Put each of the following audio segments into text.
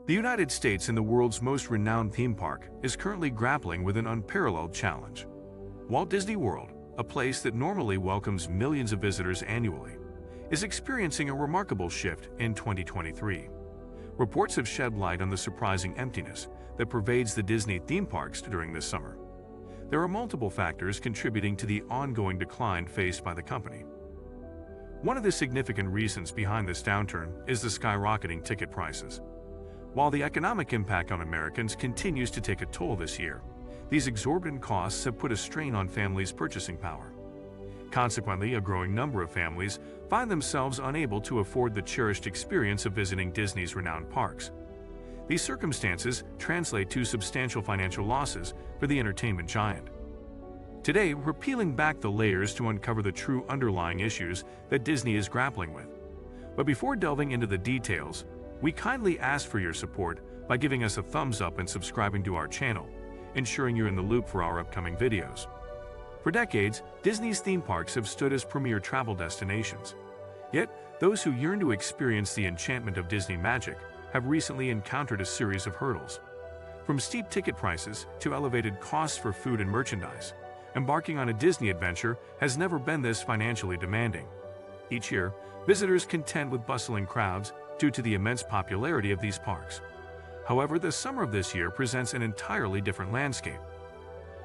The United States, in the world's most renowned theme park, is currently grappling with an unparalleled challenge. Walt Disney World, a place that normally welcomes millions of visitors annually, is experiencing a remarkable shift in 2023. Reports have shed light on the surprising emptiness that pervades the Disney theme parks during this summer. There are multiple factors contributing to the ongoing decline faced by the company. One of the significant reasons behind this downturn is the skyrocketing ticket prices. While the economic impact on Americans continues to take a toll this year, these exorbitant costs have put a strain on families' purchasing power. Consequently, a growing number of families find themselves unable to afford the cherished experience of visiting Disney's renowned parks. These circumstances translate to substantial financial losses for the entertainment giant. Today, we're peeling back the layers to uncover the true underlying issues that Disney is grappling with. But before delving into the details, we kindly ask for your support by giving us a thumbs up and subscribing to our channel, ensuring you're in the loop for our upcoming videos. For decades, Disney's theme parks have stood as premier travel destinations. Yet, those who yearn to experience the enchantment of Disney magic have recently encountered a series of hurdles. From steep ticket prices to elevated costs for food and merchandise, embarking on a Disney adventure has never been this financially demanding. Each year, visitors contend with bustling crowds due to the immense popularity of these parks. However, the summer of this year presents an entirely different landscape.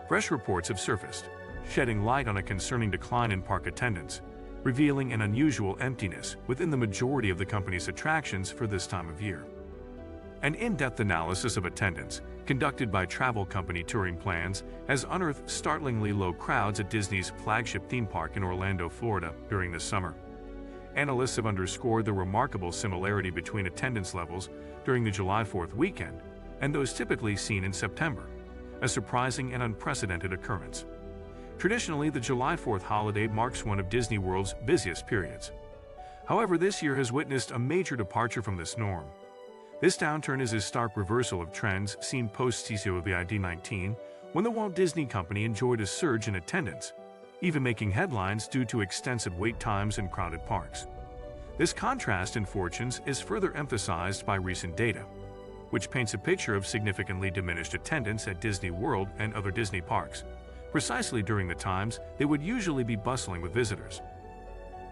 Fresh reports have surfaced, shedding light on a concerning decline in park attendance, revealing an unusual emptiness within the majority of the company's attractions for this time of year. An in-depth analysis of attendance, conducted by travel company Touring Plans, has unearthed startlingly low crowds at Disney's flagship theme park in Orlando, Florida, during this summer. Analysts have underscored the remarkable similarity between attendance levels during the July 4th weekend and those typically seen in September, a surprising and unprecedented occurrence. Traditionally, the July 4th holiday marks one of Disney World's busiest periods. However, this year has witnessed a major departure from this norm. This downturn is a stark reversal of trends seen post-COVID-19, when the Walt Disney Company enjoyed a surge in attendance, even making headlines due to extensive wait times in crowded parks. This contrast in fortunes is further emphasized by recent data, which paints a picture of significantly diminished attendance at Disney World and other Disney parks, precisely during the times they would usually be bustling with visitors.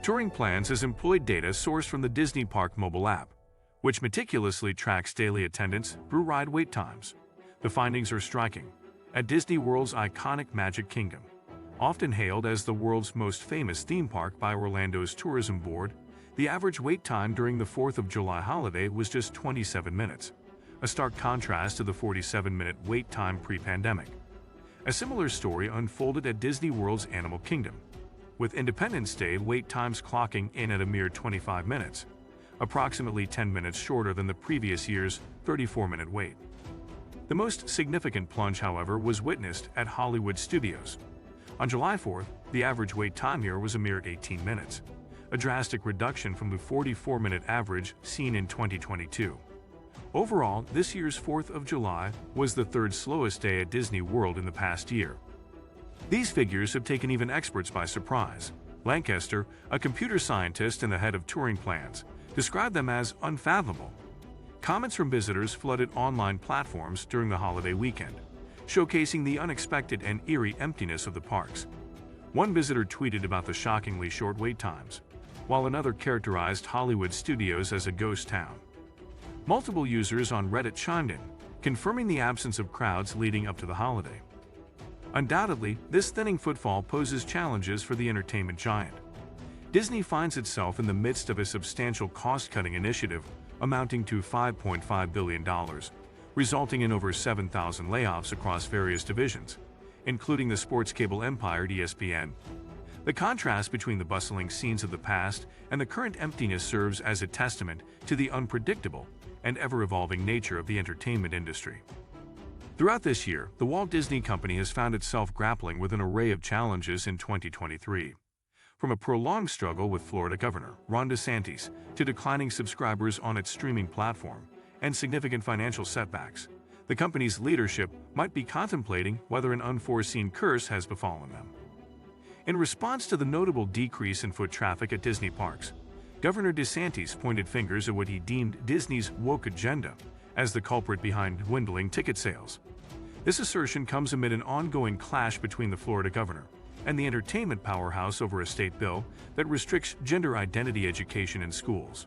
Touring Plans has employed data sourced from the Disney Park mobile app, which meticulously tracks daily attendance through ride wait times. The findings are striking. At Disney World's iconic Magic Kingdom, often hailed as the world's most famous theme park by Orlando's Tourism Board, the average wait time during the 4th of July holiday was just 27 minutes, a stark contrast to the 47-minute wait time pre-pandemic. A similar story unfolded at Disney World's Animal Kingdom, with Independence Day wait times clocking in at a mere 25 minutes, approximately 10 minutes shorter than the previous year's 34-minute wait. The most significant plunge, however, was witnessed at Hollywood Studios. On July 4th, the average wait time here was a mere 18 minutes, a drastic reduction from the 44-minute average seen in 2022. Overall, this year's 4th of July was the third slowest day at Disney World in the past year. These figures have taken even experts by surprise. Lancaster, a computer scientist and the head of Touring Plans, described them as unfathomable. Comments from visitors flooded online platforms during the holiday weekend, showcasing the unexpected and eerie emptiness of the parks. One visitor tweeted about the shockingly short wait times, while another characterized Hollywood Studios as a ghost town. Multiple users on Reddit chimed in, confirming the absence of crowds leading up to the holiday. Undoubtedly, this thinning footfall poses challenges for the entertainment giant. Disney finds itself in the midst of a substantial cost-cutting initiative amounting to $5.5 billion, resulting in over 7,000 layoffs across various divisions, including the sports cable empire ESPN. The contrast between the bustling scenes of the past and the current emptiness serves as a testament to the unpredictable and ever-evolving nature of the entertainment industry. Throughout this year, the Walt Disney Company has found itself grappling with an array of challenges in 2023. From a prolonged struggle with Florida Governor Ron DeSantis to declining subscribers on its streaming platform and significant financial setbacks, the company's leadership might be contemplating whether an unforeseen curse has befallen them. In response to the notable decrease in foot traffic at Disney parks, Governor DeSantis pointed fingers at what he deemed Disney's woke agenda as the culprit behind dwindling ticket sales. This assertion comes amid an ongoing clash between the Florida governor and the entertainment powerhouse over a state bill that restricts gender identity education in schools.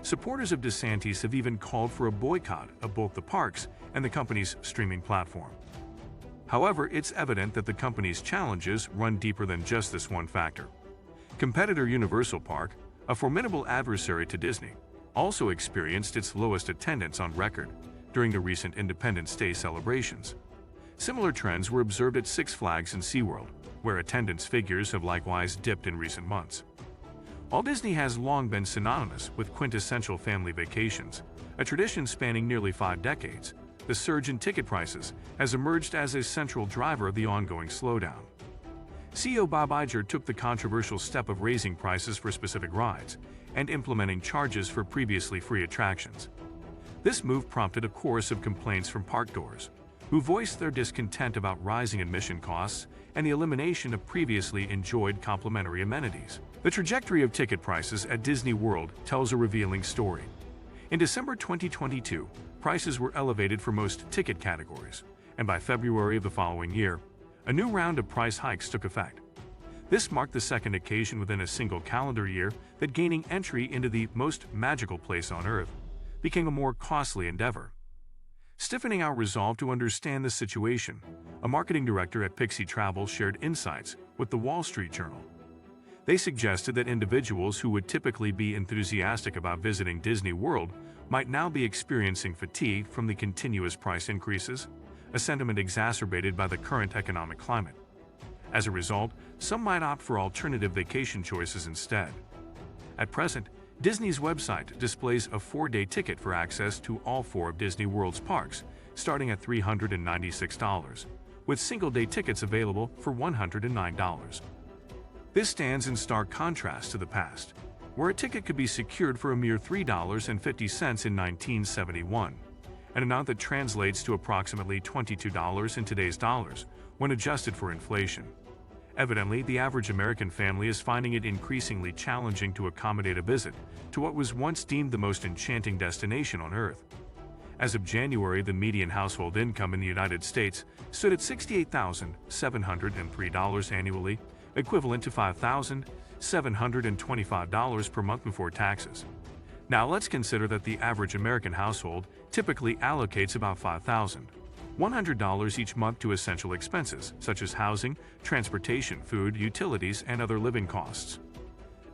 Supporters of DeSantis have even called for a boycott of both the parks and the company's streaming platform. However, it's evident that the company's challenges run deeper than just this one factor. Competitor Universal Park, a formidable adversary to Disney, also experienced its lowest attendance on record during the recent Independence Day celebrations. Similar trends were observed at Six Flags and SeaWorld, where attendance figures have likewise dipped in recent months. While Disney has long been synonymous with quintessential family vacations, a tradition spanning nearly 5 decades, the surge in ticket prices has emerged as a central driver of the ongoing slowdown. CEO Bob Iger took the controversial step of raising prices for specific rides and implementing charges for previously free attractions. This move prompted a chorus of complaints from parkgoers, who voiced their discontent about rising admission costs and the elimination of previously enjoyed complimentary amenities. The trajectory of ticket prices at Disney World tells a revealing story. In December 2022, prices were elevated for most ticket categories, and by February of the following year, a new round of price hikes took effect. This marked the second occasion within a single calendar year that gaining entry into the most magical place on Earth became a more costly endeavor. Stiffening our resolve to understand the situation, a marketing director at Pixie Travel shared insights with the Wall Street Journal. They suggested that individuals who would typically be enthusiastic about visiting Disney World might now be experiencing fatigue from the continuous price increases, a sentiment exacerbated by the current economic climate. As a result, some might opt for alternative vacation choices instead. At present, Disney's website displays a 4-day ticket for access to all 4 of Disney World's parks, starting at $396, with single-day tickets available for $109. This stands in stark contrast to the past, where a ticket could be secured for a mere $3.50 in 1971, an amount that translates to approximately $22 in today's dollars when adjusted for inflation. Evidently, the average American family is finding it increasingly challenging to accommodate a visit to what was once deemed the most enchanting destination on Earth. As of January, the median household income in the United States stood at $68,703 annually, equivalent to $5,725 per month before taxes. Now let's consider that the average American household typically allocates about $5,100 each month to essential expenses, such as housing, transportation, food, utilities, and other living costs.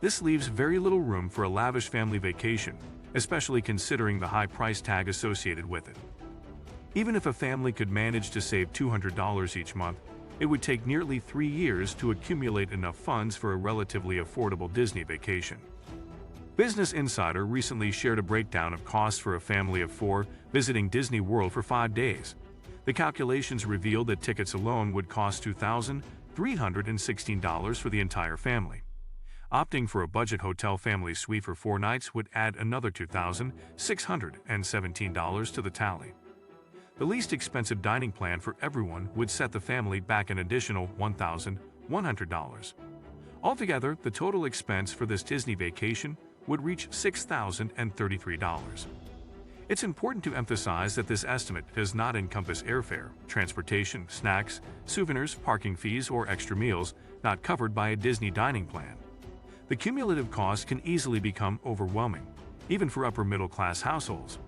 This leaves very little room for a lavish family vacation, especially considering the high price tag associated with it. Even if a family could manage to save $200 each month, it would take nearly 3 years to accumulate enough funds for a relatively affordable Disney vacation. Business Insider recently shared a breakdown of costs for a family of 4 visiting Disney World for 5 days. The calculations revealed that tickets alone would cost $2,316 for the entire family. Opting for a budget hotel family suite for 4 nights would add another $2,617 to the tally. The least expensive dining plan for everyone would set the family back an additional $1,100. Altogether, the total expense for this Disney vacation would reach $6,033. It's important to emphasize that this estimate does not encompass airfare, transportation, snacks, souvenirs, parking fees, or extra meals not covered by a Disney dining plan. The cumulative cost can easily become overwhelming, even for upper-middle-class households.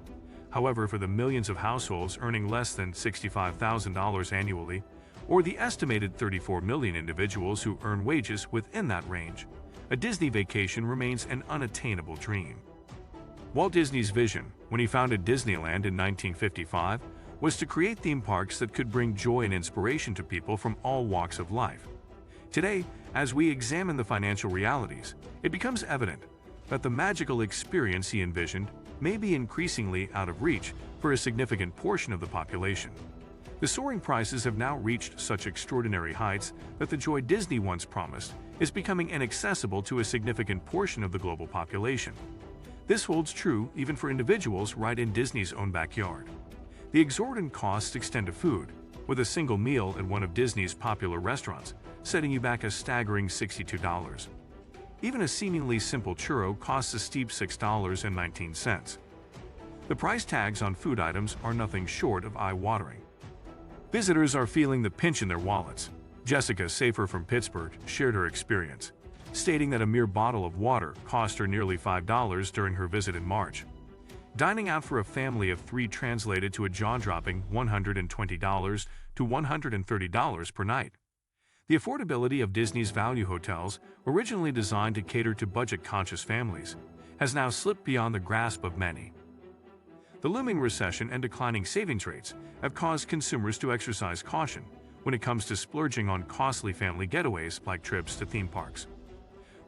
However, for the millions of households earning less than $65,000 annually, or the estimated 34 million individuals who earn wages within that range, a Disney vacation remains an unattainable dream. Walt Disney's vision, when he founded Disneyland in 1955, was to create theme parks that could bring joy and inspiration to people from all walks of life. Today, as we examine the financial realities, it becomes evident that the magical experience he envisioned may be increasingly out of reach for a significant portion of the population. The soaring prices have now reached such extraordinary heights that the joy Disney once promised is becoming inaccessible to a significant portion of the global population. This holds true even for individuals right in Disney's own backyard. The exorbitant costs extend to food, with a single meal at one of Disney's popular restaurants setting you back a staggering $62. Even a seemingly simple churro costs a steep $6.19. The price tags on food items are nothing short of eye-watering. Visitors are feeling the pinch in their wallets. Jessica Safer from Pittsburgh shared her experience, stating that a mere bottle of water cost her nearly $5 during her visit in March. Dining out for a family of 3 translated to a jaw-dropping $120 to $130 per night. The affordability of Disney's value hotels, originally designed to cater to budget-conscious families, has now slipped beyond the grasp of many. The looming recession and declining savings rates have caused consumers to exercise caution when it comes to splurging on costly family getaways like trips to theme parks.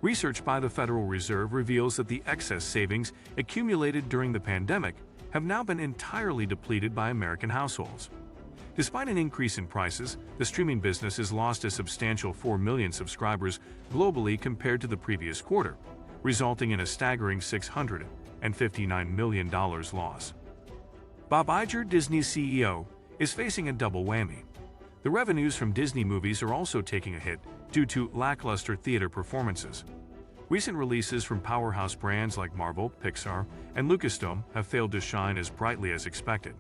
Research by the Federal Reserve reveals that the excess savings accumulated during the pandemic have now been entirely depleted by American households. Despite an increase in prices, the streaming business has lost a substantial 4 million subscribers globally compared to the previous quarter, resulting in a staggering $659 million loss. Bob Iger, Disney's CEO, is facing a double whammy. The revenues from Disney movies are also taking a hit due to lackluster theater performances. Recent releases from powerhouse brands like Marvel, Pixar, and Lucasfilm have failed to shine as brightly as expected.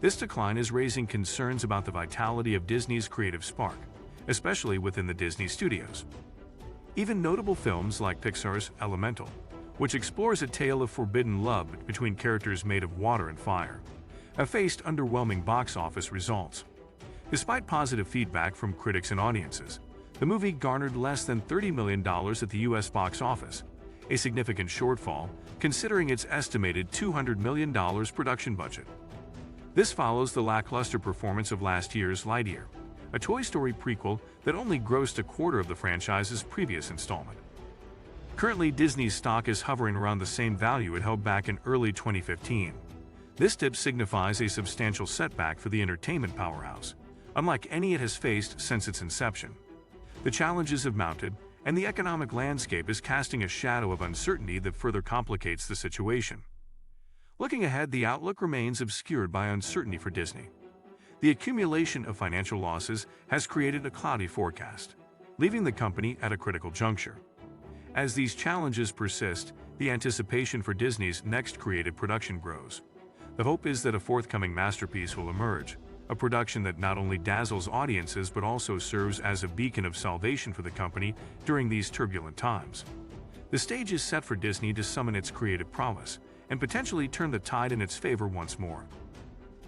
This decline is raising concerns about the vitality of Disney's creative spark, especially within the Disney studios. Even notable films like Pixar's Elemental, which explores a tale of forbidden love between characters made of water and fire, have faced underwhelming box office results. Despite positive feedback from critics and audiences, the movie garnered less than $30 million at the U.S. box office, a significant shortfall considering its estimated $200 million production budget. This follows the lackluster performance of last year's Lightyear, a Toy Story prequel that only grossed a quarter of the franchise's previous installment. Currently, Disney's stock is hovering around the same value it held back in early 2015. This dip signifies a substantial setback for the entertainment powerhouse, unlike any it has faced since its inception. The challenges have mounted, and the economic landscape is casting a shadow of uncertainty that further complicates the situation. Looking ahead, the outlook remains obscured by uncertainty for Disney. The accumulation of financial losses has created a cloudy forecast, leaving the company at a critical juncture. As these challenges persist, the anticipation for Disney's next creative production grows. The hope is that a forthcoming masterpiece will emerge, a production that not only dazzles audiences but also serves as a beacon of salvation for the company during these turbulent times. The stage is set for Disney to summon its creative prowess and potentially turn the tide in its favor once more.